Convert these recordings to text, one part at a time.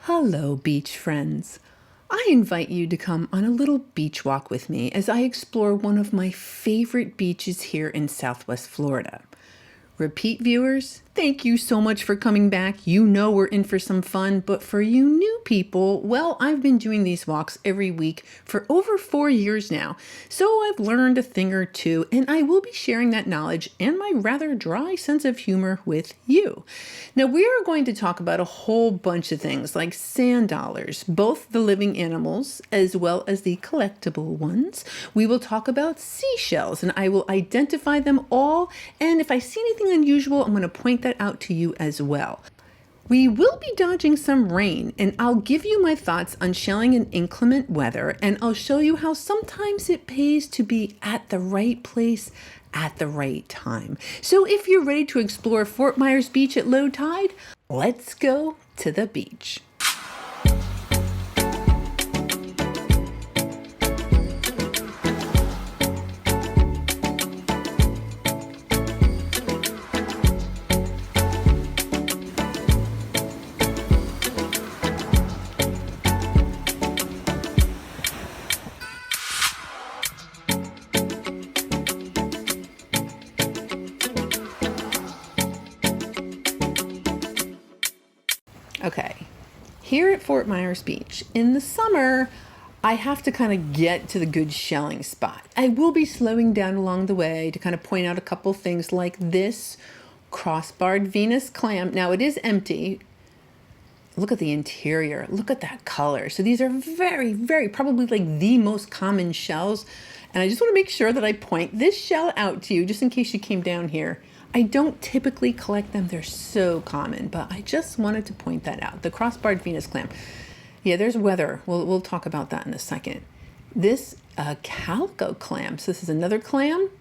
Hello, beach friends. I invite you to come on a little beach walk with me as I explore one of my favorite beaches here in Southwest Florida. Repeat viewers, thank you so much for coming back. You know we're in for some fun, but for you new people, well, I've been doing these walks every week for over 4 years now, so I've learned a thing or two, and I will be sharing that knowledge and my rather dry sense of humor with you. Now, we are going to talk about a whole bunch of things like sand dollars, both the living animals as well as the collectible ones. We will talk about seashells, and I will identify them all, and if I see anything unusual, I'm going to point that out to you as well. We will be dodging some rain, and I'll give you my thoughts on shelling in inclement weather, and I'll show you how sometimes it pays to be at the right place at the right time. So if you're ready to explore Fort Myers Beach at low tide, let's go to the beach. Okay, here at Fort Myers Beach, in the summer, I have to kind of get to the good shelling spot. I will be slowing down along the way to kind of point out a couple things like this crossbarred Venus clam. Now it is empty. Look at the interior. Look at that color. So these are very, probably like the most common shells. And I just want to make sure that I point this shell out to you just in case you came down here. I don't typically collect them. They're so common, but I just wanted to point that out. The crossbarred Venus clam. Yeah, there's weather. We'll talk about that in a second. This calico clam. So this is another clam.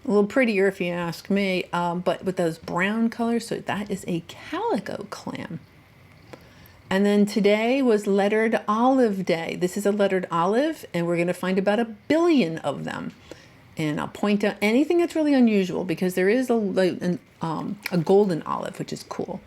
A little prettier if you ask me, but with those brown colors. So that is a calico clam. And then today was lettered olive day. This is a lettered olive, and we're going to find about 1 billion of them. And I'll point out anything that's really unusual because there is a golden olive, which is cool.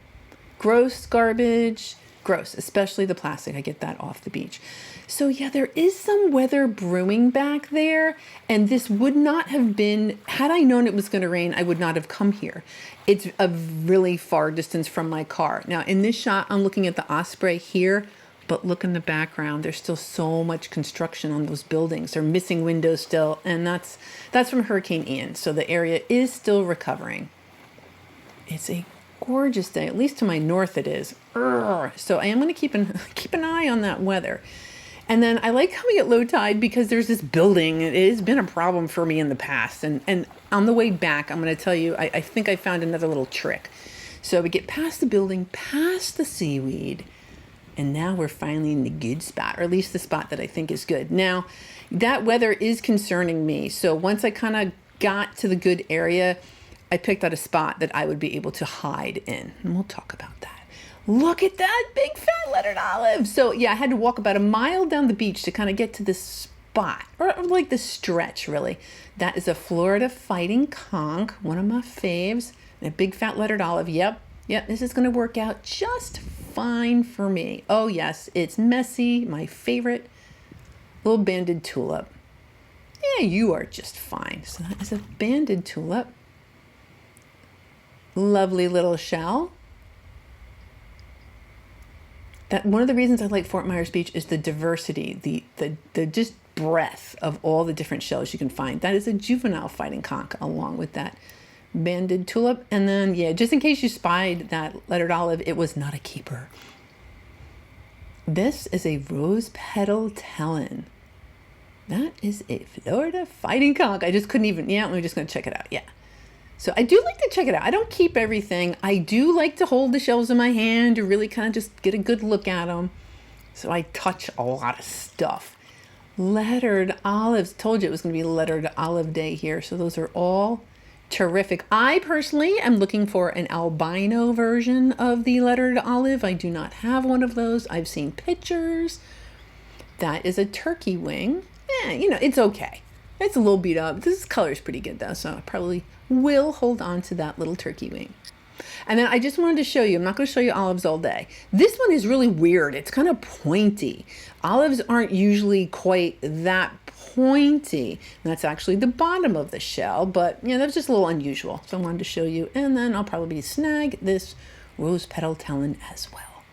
Gross garbage, gross, especially the plastic. I get that off the beach. So yeah, there is some weather brewing back there. And this would not have been, had I known it was going to rain, I would not have come here. It's a really far distance from my car. Now in this shot, I'm looking at the Osprey here. But look in the background, there's still so much construction on those buildings. They're missing windows still, and that's from Hurricane Ian. So the area is still recovering. It's a gorgeous day, at least to my north it is. So I am going to keep an eye on that weather. And then I like coming at low tide because there's this building. It has been a problem for me in the past. And on the way back, I'm going to tell you, I think I found another little trick. So we get past the building, past the seaweed, and now we're finally in the good spot, or at least the spot that I think is good. Now, that weather is concerning me. So once I kind of got to the good area, I picked out a spot that I would be able to hide in. And we'll talk about that. Look at that big fat lettered olive. So yeah, I had to walk about 1 mile down the beach to kind of get to this spot, or like the stretch really. That is a Florida fighting conch, one of my faves. And a big fat lettered olive. Yep, this is going to work out just fine for me. Oh yes, it's messy, my favorite. Little banded tulip. Yeah, you are just fine. So that is a banded tulip. Lovely little shell. That one of the reasons I like Fort Myers Beach is the diversity, the just breadth of all the different shells you can find. That is a juvenile fighting conch along with that banded tulip. And then yeah, just in case you spied that lettered olive, it was not a keeper. This is a rose petal talon. That is a Florida fighting conch. I just couldn't even, we're just going to check it out. Yeah. So I do like to check it out. I don't keep everything. I do like to hold the shells in my hand to really kind of just get a good look at them. So I touch a lot of stuff. Lettered olives. Told you it was going to be lettered olive day here. So those are all terrific. I personally am looking for an albino version of the lettered olive. I do not have one of those. I've seen pictures. That is a turkey wing. It's okay. It's a little beat up. This color is pretty good though, so I probably will hold on to that little turkey wing. And then I just wanted to show you, I'm not going to show you olives all day. This one is really weird. It's kind of pointy. Olives aren't usually quite that pointy. And that's actually the bottom of the shell, but you know, that's just a little unusual. So I wanted to show you, and then I'll probably snag this rose petal talon as well.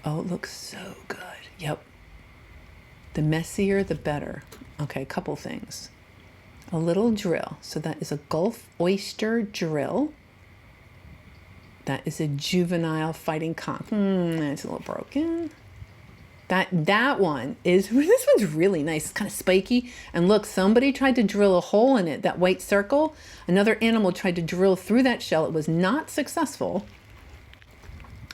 Oh, it looks so good. Yep. The messier, the better. Okay, a couple things. A little drill. So that is a Gulf oyster drill. That is a juvenile fighting conch. That's a little broken. That one is, this one's really nice. It's kind of spiky. And look, somebody tried to drill a hole in it, that white circle. Another animal tried to drill through that shell. It was not successful.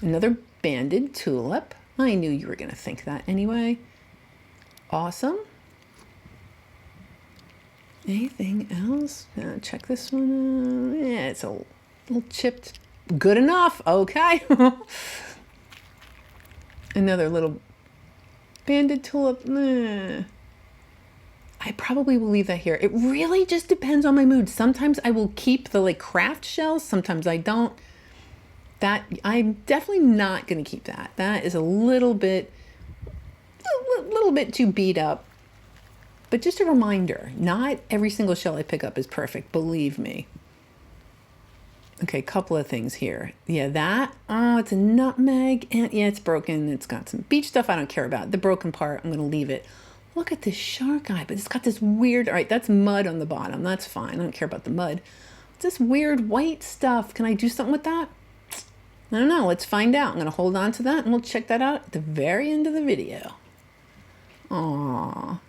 Another banded tulip. I knew you were going to think that anyway. Awesome. Anything else? Check this one. Yeah, it's a little chipped. Good enough. Okay. Another little banded tulip. I probably will leave that here. It really just depends on my mood. Sometimes I will keep the like craft shells. Sometimes I don't. That I'm definitely not going to keep that. That is a little bit too beat up. But just a reminder, not every single shell I pick up is perfect, believe me. Okay, a couple of things here. Yeah, it's a nutmeg, and yeah, it's broken. It's got some beach stuff I don't care about. The broken part, I'm going to leave it. Look at this shark eye, but it's got this weird, all right, that's mud on the bottom. That's fine. I don't care about the mud. This weird white stuff. Can I do something with that? I don't know. Let's find out. I'm going to hold on to that, and we'll check that out at the very end of the video. Aww.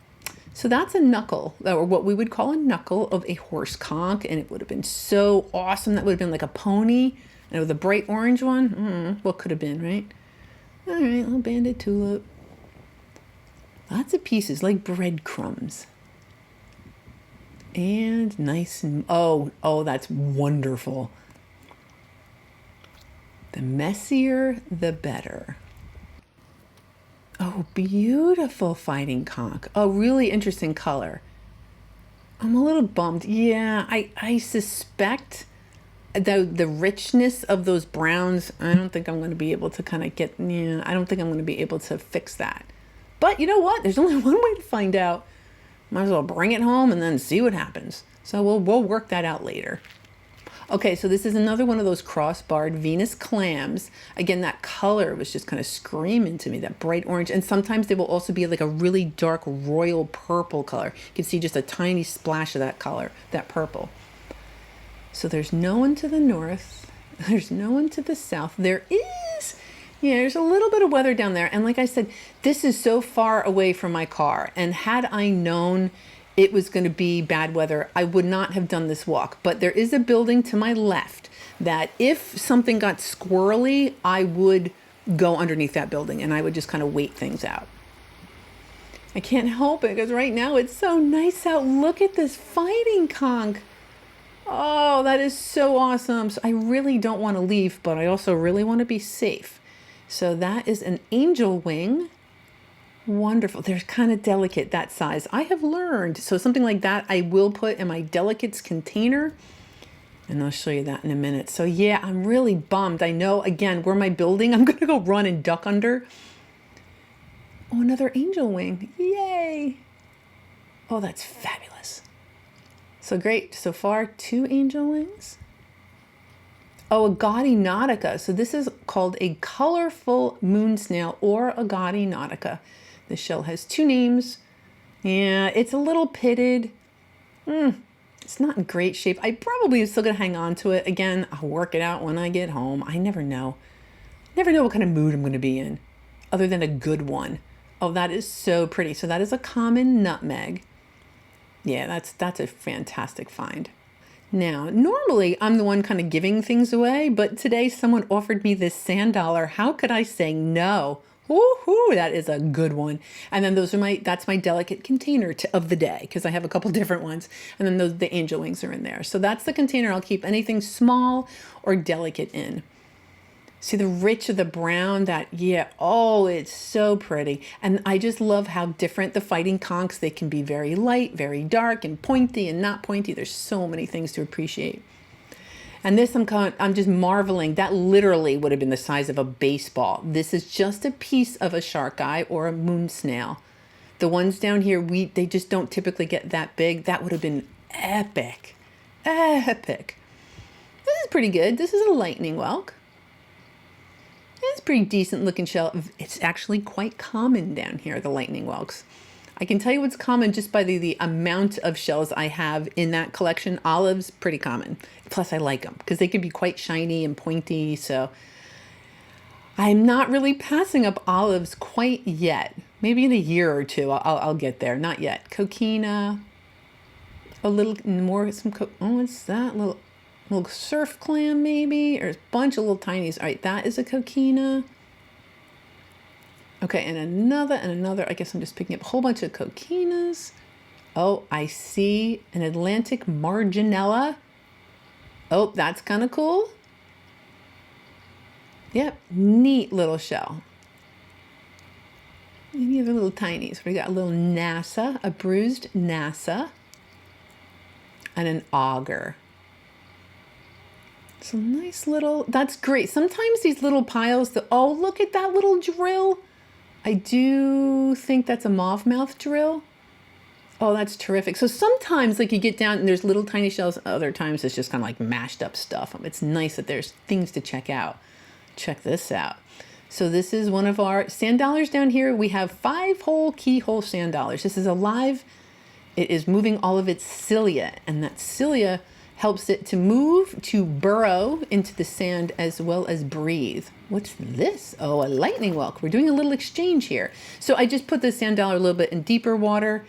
So that's a knuckle, or what we would call a knuckle of a horse conch, and it would have been so awesome. That would have been like a pony, and with a bright orange one. What could have been, right? All right, little banded tulip. Lots of pieces, like breadcrumbs. And nice, and oh, that's wonderful. The messier, the better. Oh, beautiful fighting conch. Oh, really interesting color. I'm a little bummed. Yeah, I suspect the richness of those browns, I don't think I'm going to be able to kind of get, I don't think I'm going to be able to fix that. But you know what? There's only one way to find out. Might as well bring it home and then see what happens. So we'll work that out later. Okay, so this is another one of those cross-barred Venus clams. Again, that color was just kind of screaming to me, that bright orange. And sometimes they will also be like a really dark royal purple color. You can see just a tiny splash of that color, that purple. So there's no one to the north. There's no one to the south. There is, there's a little bit of weather down there. And like I said, this is so far away from my car. And had I known it was going to be bad weather, I would not have done this walk. But there is a building to my left that if something got squirrely, I would go underneath that building and I would just kind of wait things out. I can't help it because right now it's so nice out. Look at this fighting conch. Oh, that is so awesome. So I really don't want to leave, but I also really want to be safe. So that is an angel wing. Wonderful. They're kind of delicate, that size. I have learned. So something like that I will put in my delicates container. And I'll show you that in a minute. So yeah, I'm really bummed. I know, again, where my building, I'm going to go run and duck under. Oh, another angel wing. Yay. Oh, that's fabulous. So great. So far, 2 angel wings. Oh, a gaudy nautica. So this is called a colorful moon snail or a gaudy nautica. The shell has 2 names. Yeah, it's a little pitted. It's not in great shape. I probably am still going to hang on to it. Again, I'll work it out when I get home. I never know. Never know what kind of mood I'm going to be in, other than a good one. Oh, that is so pretty. So that is a common nutmeg. Yeah, that's a fantastic find. Now, normally I'm the one kind of giving things away, but today someone offered me this sand dollar. How could I say no? Woohoo, that is a good one. And then that's my delicate container of the day, because I have a couple different ones. And then the angel wings are in there. So that's the container I'll keep anything small or delicate in. See the rich of the brown, it's so pretty. And I just love how different the fighting conchs, they can be very light, very dark, and pointy and not pointy. There's so many things to appreciate. And this, I'm just marveling. That literally would have been the size of a baseball. This is just a piece of a shark eye or a moon snail. The ones down here, they just don't typically get that big. That would have been epic. Epic. This is pretty good. This is a lightning whelk. It's a pretty decent looking shell. It's actually quite common down here, the lightning whelks. I can tell you what's common just by the amount of shells I have in that collection. Olives, pretty common. Plus I like them because they can be quite shiny and pointy. So I'm not really passing up olives quite yet. Maybe in a year or two, I'll get there. Not yet. Coquina, a little more, oh, what's that? Little surf clam maybe, or a bunch of little tinies. All right, that is a coquina. Okay, and another. I guess I'm just picking up a whole bunch of coquinas. Oh, I see an Atlantic marginella. Oh, that's kind of cool. Yep, neat little shell. Any other little tinies? We got a little NASA, a bruised NASA, and an auger. So nice little, that's great. Sometimes these little piles, oh, look at that little drill. I do think that's a mauve mouth drill. Oh, that's terrific. So sometimes like you get down and there's little tiny shells. Other times it's just kind of like mashed up stuff. It's nice that there's things to check out. Check this out. So this is one of our sand dollars down here. We have 5-hole keyhole sand dollars. This is alive. It is moving all of its cilia, and that cilia helps it to move, to burrow into the sand as well as breathe. What's this? Oh, a lightning whelk. We're doing a little exchange here. So I just put the sand dollar a little bit in deeper water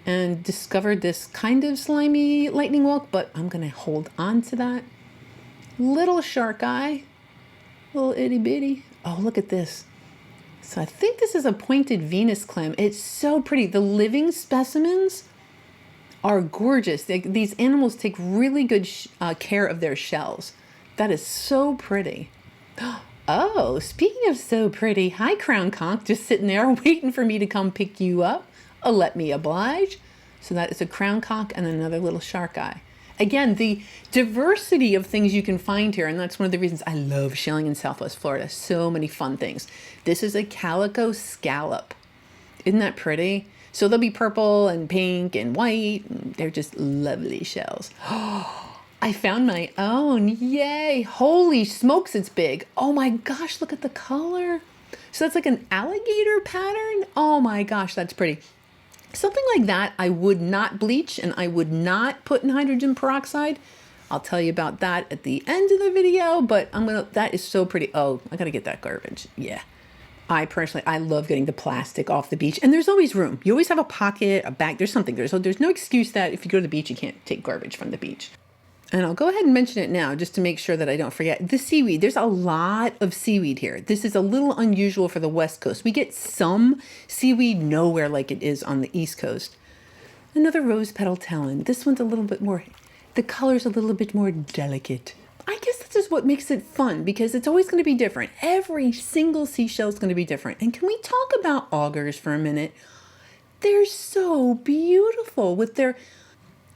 and discovered this kind of slimy lightning whelk, but I'm gonna hold on to that. Little shark eye, little itty bitty. Oh, look at this. So I think this is a pointed Venus clam. It's so pretty. The living specimens are gorgeous. These animals take really good care of their shells. That is so pretty. Oh, speaking of so pretty, hi crown conch, just sitting there waiting for me to come pick you up. Oh, let me oblige. So that is a crown conch and another little shark eye. Again, the diversity of things you can find here, and that's one of the reasons I love shelling in Southwest Florida. So many fun things. This is a calico scallop. Isn't that pretty? So they'll be purple and pink and white. And they're just lovely shells. I found my own. Yay. Holy smokes, it's big. Oh my gosh, look at the color. So that's like an alligator pattern. Oh my gosh, that's pretty. Something like that I would not bleach and I would not put in hydrogen peroxide. I'll tell you about that at the end of the video, but that is so pretty. Oh, I gotta get that garbage. Yeah. I love getting the plastic off the beach, and there's always room. You always have a pocket, a bag, there's something. There's no excuse that if you go to the beach, you can't take garbage from the beach. And I'll go ahead and mention it now just to make sure that I don't forget. The seaweed, there's a lot of seaweed here. This is a little unusual for the West Coast. We get some seaweed nowhere like it is on the East Coast. Another rose petal talon. This one's a little bit more, the color's a little bit more delicate. I guess this is what makes it fun because it's always going to be different. Every single seashell is going to be different. And can we talk about augers for a minute? They're so beautiful with their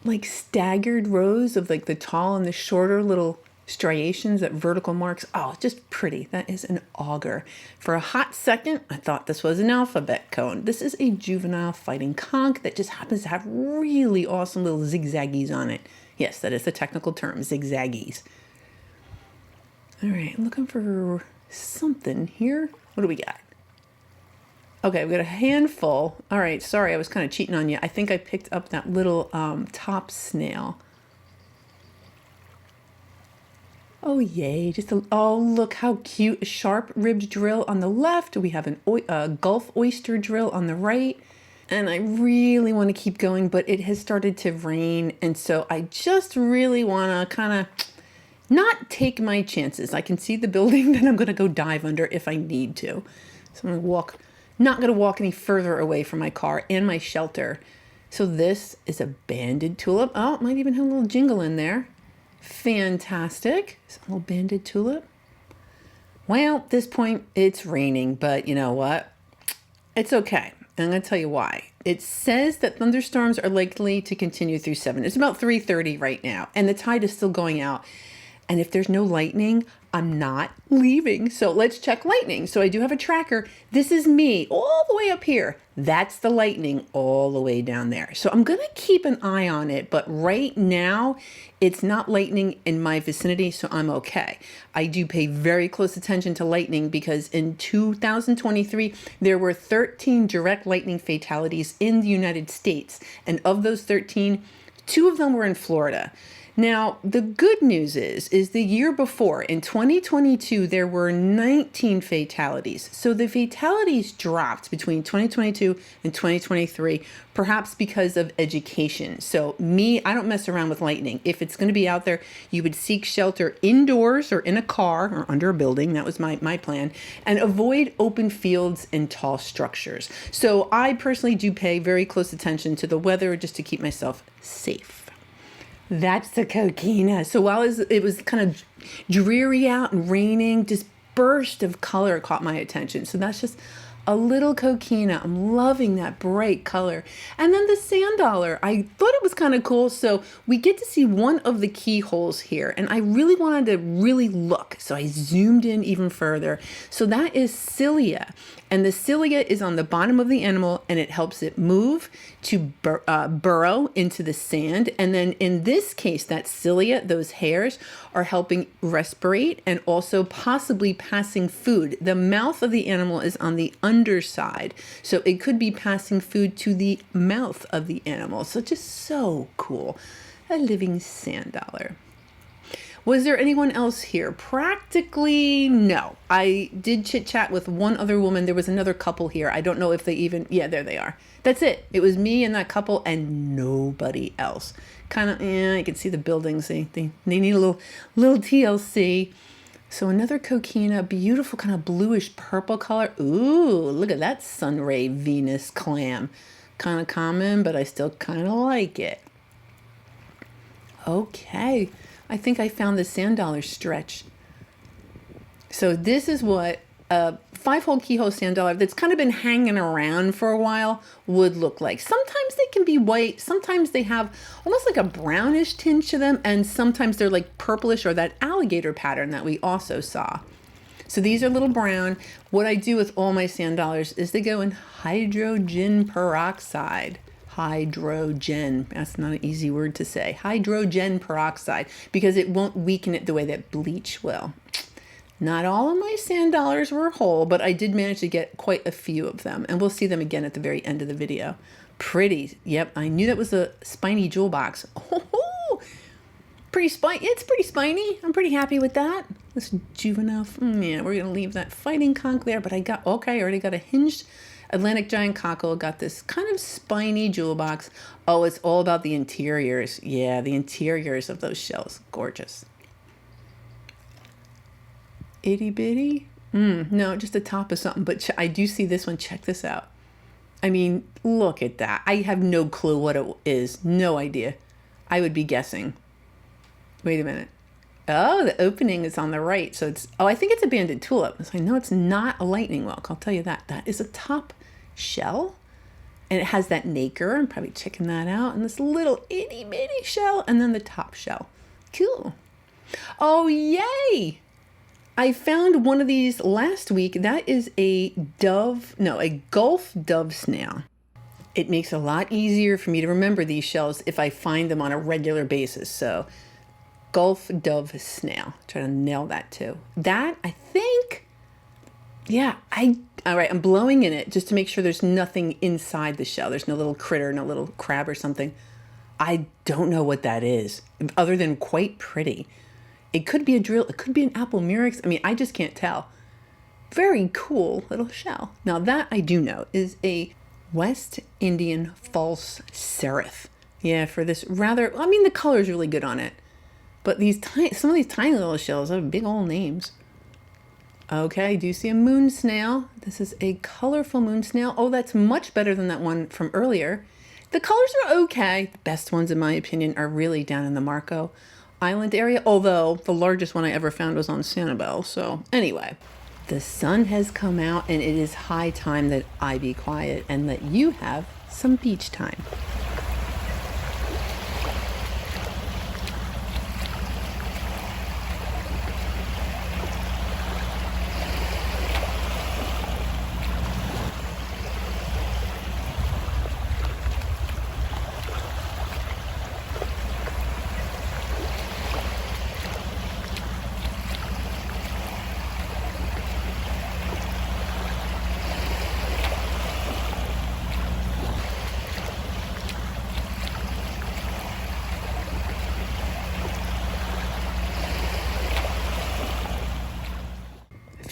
like staggered rows of like the tall and the shorter little striations, that vertical marks. Oh, just pretty. That is an auger. For a hot second, I thought this was an alphabet cone. This is a juvenile fighting conch that just happens to have really awesome little zigzaggies on it. Yes, that is the technical term, zigzaggies. All right, I'm looking for something here. What do we got? Okay, we got a handful. All right, sorry, I was kind of cheating on you. I think I picked up that little top snail. Oh, yay. Oh, look how cute. A sharp-ribbed drill on the left. We have a Gulf oyster drill on the right. And I really want to keep going, but it has started to rain. And so I just really want to kind of not take my chances. I can see the building that I'm going to go dive under if I need to. So I'm going to not going to walk any further away from my car and my shelter. So this is a banded tulip. Oh, it might even have a little jingle in there. Fantastic. It's a little banded tulip. Well, at this point, it's raining, but you know what? It's okay. I'm going to tell you why. It says that thunderstorms are likely to continue through 7. It's about 3:30 right now, and the tide is still going out. And if there's no lightning, I'm not leaving. So let's check lightning. So I do have a tracker. This is me all the way up here. That's the lightning all the way down there. So I'm going to keep an eye on it. But right now, it's not lightning in my vicinity, so I'm okay. I do pay very close attention to lightning because in 2023, there were 13 direct lightning fatalities in the United States. And of those 13, 2 of them were in Florida. Now, the good news is the year before, in 2022, there were 19 fatalities. So the fatalities dropped between 2022 and 2023, perhaps because of education. So I don't mess around with lightning. If it's going to be out there, you would seek shelter indoors or in a car or under a building. That was my plan. And avoid open fields and tall structures. So I personally do pay very close attention to the weather just to keep myself safe. That's the coquina. So while it was kind of dreary out and raining, this burst of color caught my attention. So that's just a little coquina. I'm loving that bright color. And then the sand dollar, I thought it was kind of cool. So we get to see one of the keyholes here, and I really wanted to really look. So I zoomed in even further. So that is cilia. And the cilia is on the bottom of the animal, and it helps it move to burrow into the sand. And then in this case, that cilia, those hairs, are helping respirate and also possibly passing food. The mouth of the animal is on the underside, so it could be passing food to the mouth of the animal. So just so cool. A living sand dollar. Was there anyone else here? Practically no. I did chit chat with one other woman. There was another couple here. I don't know if they yeah, there they are. That's it. It was me and that couple and nobody else. Kind of, you can see the buildings. They need a little TLC. So another coquina, beautiful kind of bluish purple color. Ooh, look at that sunray Venus clam. Kind of common, but I still kind of like it. Okay. I think I found the sand dollar stretch. So this is what a 5-hole keyhole sand dollar that's kind of been hanging around for a while would look like. Sometimes they can be white. Sometimes they have almost like a brownish tinge to them. And sometimes they're like purplish or that alligator pattern that we also saw. So these are little brown. What I do with all my sand dollars is they go in hydrogen peroxide. Hydrogen. That's not an easy word to say. Hydrogen peroxide, because it won't weaken it the way that bleach will. Not all of my sand dollars were whole, but I did manage to get quite a few of them, and we'll see them again at the very end of the video. Pretty. Yep, I knew that was a spiny jewel box. Oh, pretty spiny. It's pretty spiny. I'm pretty happy with that. This juvenile. Yeah, we're gonna leave that fighting conch there, but I already got a hinged Atlantic giant cockle, got this kind of spiny jewel box. Oh, it's all about the interiors. Yeah, the interiors of those shells. Gorgeous. Itty bitty? No, just the top of something. But I do see this one. Check this out. I mean, look at that. I have no clue what it is. No idea. I would be guessing. Wait a minute. Oh, the opening is on the right. So I think it's a banded tulip. So I know it's not a lightning whelk. I'll tell you that. That is a top shell. And it has that nacre. I'm probably checking that out. And this little itty bitty shell. And then the top shell. Cool. Oh, yay. I found one of these last week. That is a Gulf dove snail. It makes it a lot easier for me to remember these shells if I find them on a regular basis. So Gulf dove snail. Try to nail that too. That, I think, all right, I'm blowing in it just to make sure there's nothing inside the shell. There's no little critter, no little crab or something. I don't know what that is, other than quite pretty. It could be a drill. It could be an apple murex. I mean, I just can't tell. Very cool little shell. Now that I do know is a West Indian false seraph. Yeah, for this the color is really good on it. But some of these tiny little shells have big old names. Okay, do you see a moon snail? This is a colorful moon snail. Oh, that's much better than that one from earlier. The colors are okay. The best ones, in my opinion, are really down in the Marco Island area, although the largest one I ever found was on Sanibel. So anyway, the sun has come out and it is high time that I be quiet and that you have some beach time.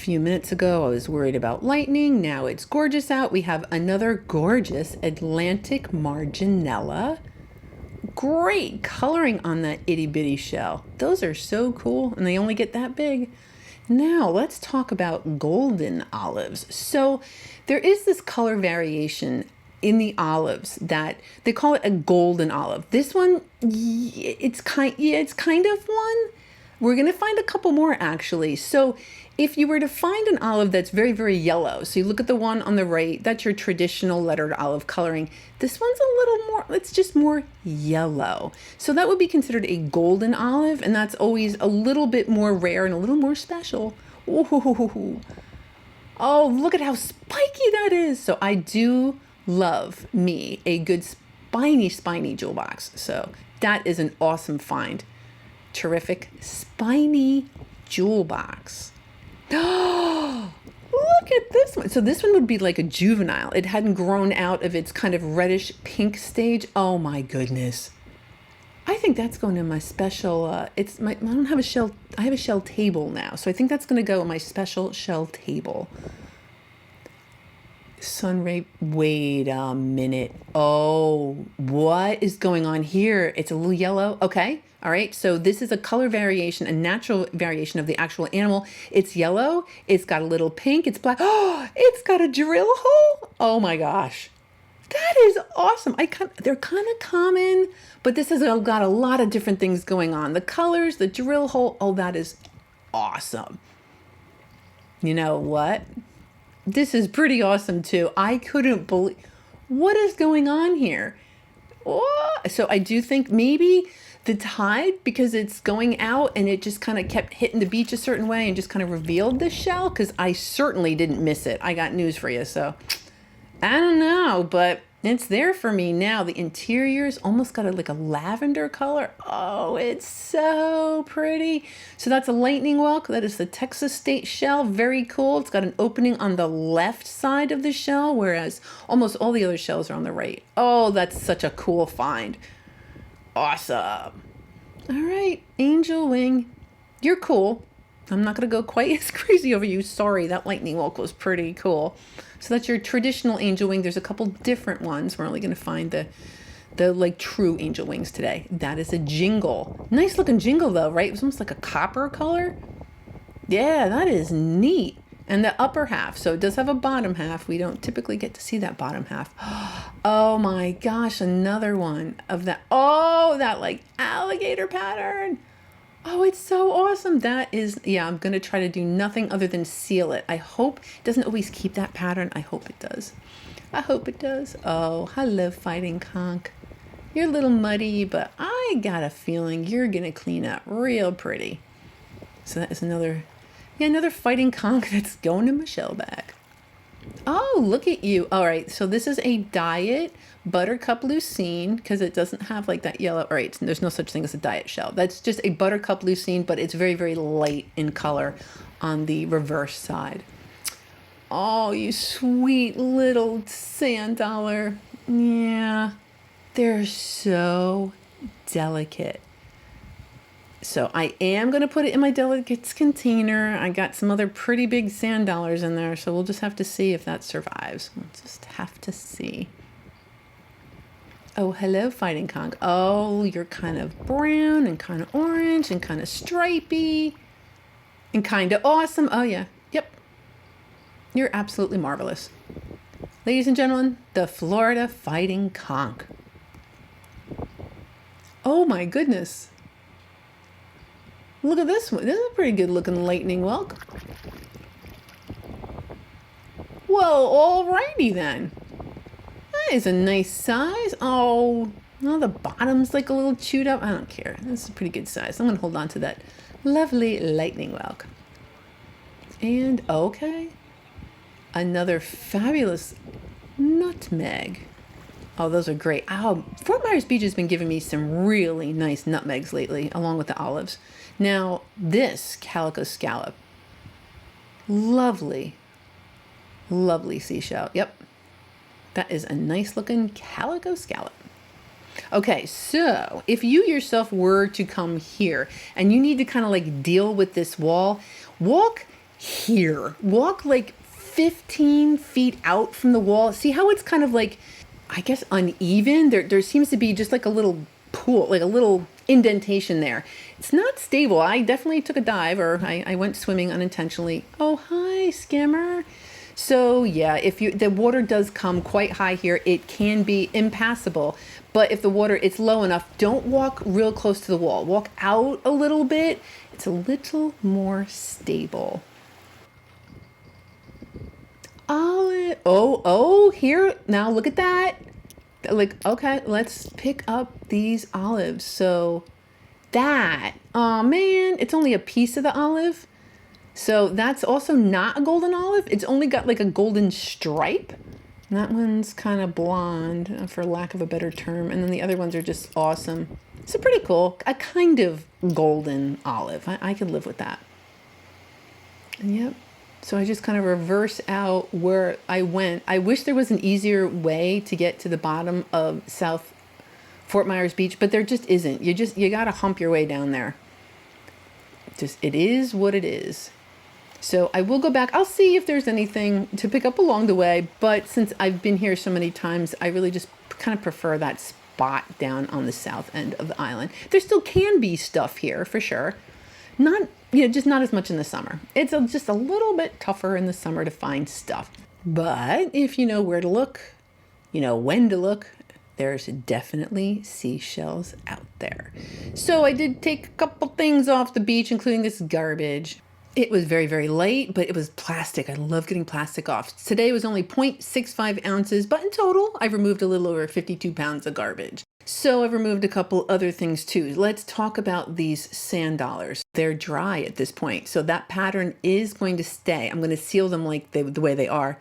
few minutes ago I was worried about lightning. Now it's gorgeous out. We have another gorgeous Atlantic Marginella. Great coloring on that itty bitty shell. Those are so cool, and they only get that big. Now let's talk about golden olives. So there is this color variation in the olives that they call it a golden olive. This one, it's kind of one. We're going to find a couple more actually. So if you were to find an olive that's very, very yellow, so you look at the one on the right, that's your traditional lettered olive coloring. This one's a little more, it's just more yellow. So that would be considered a golden olive, and that's always a little bit more rare and a little more special. Ooh. Oh, look at how spiky that is. So I do love me a good spiny jewel box. So that is an awesome find. Terrific spiny jewel box. Oh, look at this one. So this one would be like a juvenile. It hadn't grown out of its kind of reddish pink stage. Oh my goodness. I think that's going in my special, I don't have a shell, I have a shell table now. So I think that's going to go in my special shell table. Sunray, wait a minute. Oh, what is going on here? It's a little yellow. Okay. All right. So this is a color variation, a natural variation of the actual animal. It's yellow. It's got a little pink. It's black. Oh, it's got a drill hole. Oh my gosh. That is awesome. They're kind of common, but this has got a lot of different things going on. The colors, the drill hole. Oh, that is awesome. You know what? This is pretty awesome too. I couldn't believe what is going on here. Oh, so I do think maybe the tide, because it's going out and it just kind of kept hitting the beach a certain way and just kind of revealed the shell, because I certainly didn't miss it. I got news for you. So I don't know, but it's there for me now. The interior's almost got like a lavender color. Oh, it's so pretty. So that's a lightning whelk. That is the Texas state shell. Very cool. It's got an opening on the left side of the shell, whereas almost all the other shells are on the right. Oh, that's such a cool find. Awesome. All right, angel wing. You're cool. I'm not going to go quite as crazy over you. Sorry, that lightning whelk was pretty cool. So that's your traditional angel wing. There's a couple different ones. We're only going to find the like true angel wings today. That is a jingle. Nice looking jingle though, right? It was almost like a copper color. Yeah, that is neat. And the upper half. So it does have a bottom half. We don't typically get to see that bottom half. Oh my gosh, another one of that. Oh, that like alligator pattern. Oh, it's so awesome. That is, yeah, I'm going to try to do nothing other than seal it. I hope it doesn't always keep that pattern. I hope it does. I hope it does. Oh, hello, fighting conch. You're a little muddy, but I got a feeling you're going to clean up real pretty. So that is another fighting conch that's going in my shell bag. Oh, look at you. All right, so this is a diet buttercup lucine, because it doesn't have like that yellow. All right, there's no such thing as a diet shell. That's just a buttercup lucine, but it's very, very light in color on the reverse side. Oh, you sweet little sand dollar. Yeah, they're so delicate. So I am going to put it in my delicates container. I got some other pretty big sand dollars in there, so we'll just have to see if that survives. We'll just have to see. Oh, hello, fighting conch. Oh, you're kind of brown and kind of orange and kind of stripy and kind of awesome. Oh, yeah. Yep. You're absolutely marvelous. Ladies and gentlemen, the Florida fighting conch. Oh, my goodness. Look at this one. This is a pretty good looking lightning whelk. Well, alrighty then. That is a nice size. Oh, no, the bottom's like a little chewed up. I don't care. That's a pretty good size. I'm going to hold on to that lovely lightning whelk. And okay, another fabulous nutmeg. Oh, those are great. Oh, Fort Myers Beach has been giving me some really nice nutmegs lately, along with the olives. Now, this calico scallop. Lovely, lovely seashell. Yep. That is a nice looking calico scallop. Okay, so if you yourself were to come here and you need to kind of like deal with this wall, walk here. Walk like 15 feet out from the wall. See how it's kind of like, I guess, uneven? There seems to be just like a little pool, like a little indentation there. It's not stable. I definitely took a dive, or I went swimming unintentionally. Oh, hi, skimmer. So yeah, if the water does come quite high here, it can be impassable. But if the water is low enough, don't walk real close to the wall. Walk out a little bit. It's a little more stable. Olive. Oh, here. Now look at that. Like, okay, let's pick up these olives. So that, oh man, it's only a piece of the olive. So that's also not a golden olive. It's only got like a golden stripe. And that one's kind of blonde, for lack of a better term. And then the other ones are just awesome. So pretty cool. A kind of golden olive. I could live with that. And yep. So I just kind of reverse out where I went. I wish there was an easier way to get to the bottom of South Fort Myers Beach, but there just isn't. You got to hump your way down there. It is what it is. So I will go back. I'll see if there's anything to pick up along the way. But since I've been here so many times, I really just kind of prefer that spot down on the south end of the island. There still can be stuff here for sure. Not, just not as much in the summer. It's just a little bit tougher in the summer to find stuff. But if you know where to look, when to look, there's definitely seashells out there. So I did take a couple things off the beach, including this garbage. It was very, very light, but it was plastic. I love getting plastic off. Today was only 0.65 ounces, but in total, I've removed a little over 52 pounds of garbage. So I've removed a couple other things too. Let's talk about these sand dollars. They're dry at this point, so that pattern is going to stay. I'm going to seal them like the way they are.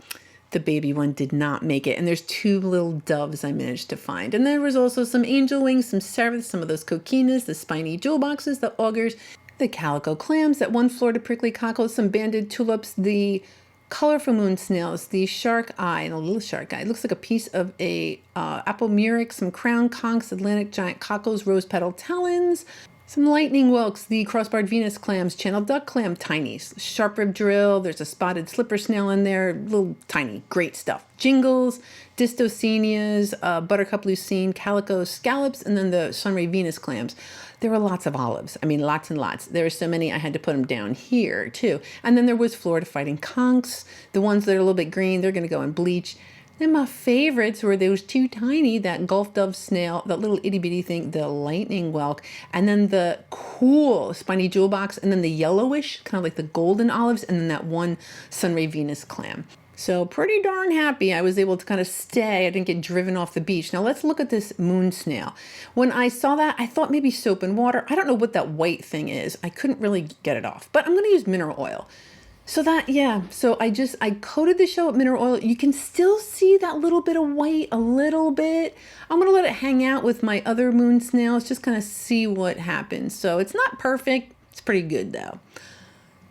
The baby one did not make it, and there's 2 little doves I managed to find. And there was also some angel wings, some seraph, some of those coquinas, the spiny jewel boxes, the augers, the calico clams, that one Florida prickly cockle, some banded tulips, the colorful moon snails, the shark eye, and a little shark eye. It looks like a piece of a apple murex, some crown conchs, Atlantic giant cockles, rose petal talons, some lightning whelks, the crossbarred Venus clams, channel duck clam, tinies, sharp rib drill. There's a spotted slipper snail in there, little tiny, great stuff. Jingles, distocenias, buttercup lucine, calico scallops, and then the sunray Venus clams. There were lots of olives. I mean, lots and lots. There were so many I had to put them down here too. And then there was Florida fighting conchs. The ones that are a little bit green, they're going to go in bleach. Then my favorites were those 2 tiny, that Gulf dove snail, that little itty bitty thing, the lightning whelk, and then the cool spiny jewel box, and then the yellowish, kind of like the golden olives, and then that one sunray Venus clam. So pretty darn happy I was able to kind of stay. I didn't get driven off the beach. Now let's look at this moon snail. When I saw that, I thought maybe soap and water. I don't know what that white thing is. I couldn't really get it off, but I'm going to use mineral oil. So I coated the shell with mineral oil. You can still see that little bit of white, a little bit. I'm going to let it hang out with my other moon snails, just kind of see what happens. So it's not perfect. It's pretty good though.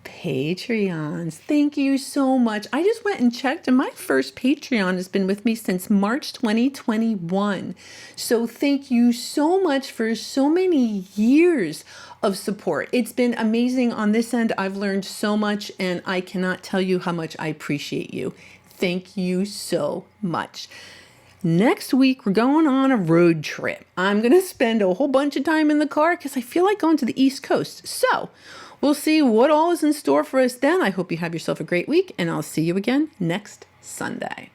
Patreons, thank you so much. I just went and checked, and my first Patreon has been with me since March 2021. So thank you so much for so many years of support. It's been amazing on this end. I've learned so much, and I cannot tell you how much I appreciate you. Thank you so much. Next week, we're going on a road trip. I'm going to spend a whole bunch of time in the car because I feel like going to the East Coast. So we'll see what all is in store for us then. I hope you have yourself a great week, and I'll see you again next Sunday.